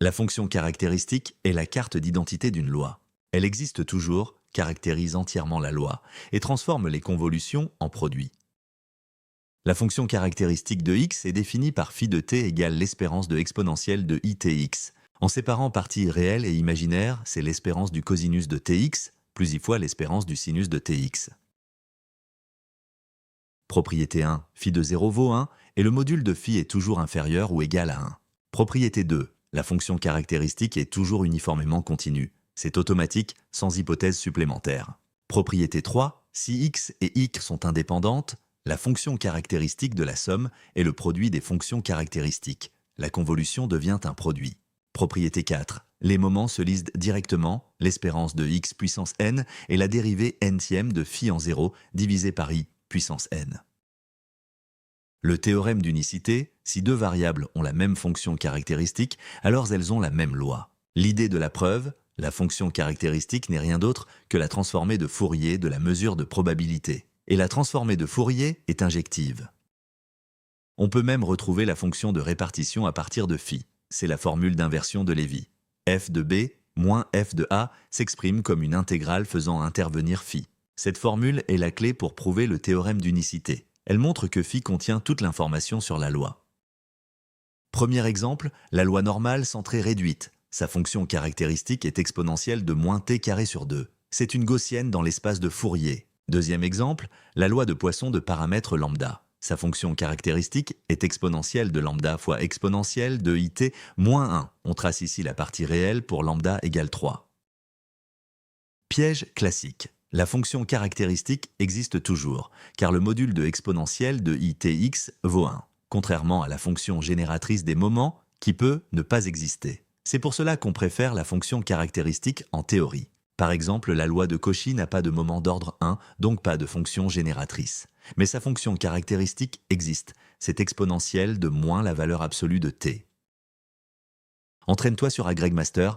La fonction caractéristique est la carte d'identité d'une loi. Elle existe toujours, caractérise entièrement la loi et transforme les convolutions en produits. La fonction caractéristique de x est définie par phi de t égale l'espérance de exponentielle de itx. En séparant parties réelles et imaginaires, c'est l'espérance du cosinus de tx plus i fois l'espérance du sinus de tx. Propriété 1, phi de 0 vaut 1 et le module de phi est toujours inférieur ou égal à 1. Propriété 2, la fonction caractéristique est toujours uniformément continue. C'est automatique, sans hypothèse supplémentaire. Propriété 3, si x et y sont indépendantes, la fonction caractéristique de la somme est le produit des fonctions caractéristiques. La convolution devient un produit. Propriété 4, les moments se lisent directement, l'espérance de x puissance n est la dérivée ntième de phi en 0 divisé par i puissance n. Le théorème d'unicité, si deux variables ont la même fonction caractéristique, alors elles ont la même loi. L'idée de la preuve, la fonction caractéristique n'est rien d'autre que la transformée de Fourier de la mesure de probabilité. Et la transformée de Fourier est injective. On peut même retrouver la fonction de répartition à partir de phi. C'est la formule d'inversion de Lévy. F de B moins f de A s'exprime comme une intégrale faisant intervenir phi. Cette formule est la clé pour prouver le théorème d'unicité. Elle montre que phi contient toute l'information sur la loi. Premier exemple, la loi normale centrée réduite. Sa fonction caractéristique est exponentielle de moins t carré sur 2. C'est une gaussienne dans l'espace de Fourier. Deuxième exemple, la loi de Poisson de paramètre lambda. Sa fonction caractéristique est exponentielle de lambda fois exponentielle de it moins 1. On trace ici la partie réelle pour lambda égale 3. Piège classique. La fonction caractéristique existe toujours, car le module de exponentielle de itx vaut 1, contrairement à la fonction génératrice des moments qui peut ne pas exister. C'est pour cela qu'on préfère la fonction caractéristique en théorie. Par exemple, la loi de Cauchy n'a pas de moment d'ordre 1, donc pas de fonction génératrice. Mais sa fonction caractéristique existe, c'est exponentielle de moins la valeur absolue de t. Entraîne-toi sur AgregMaster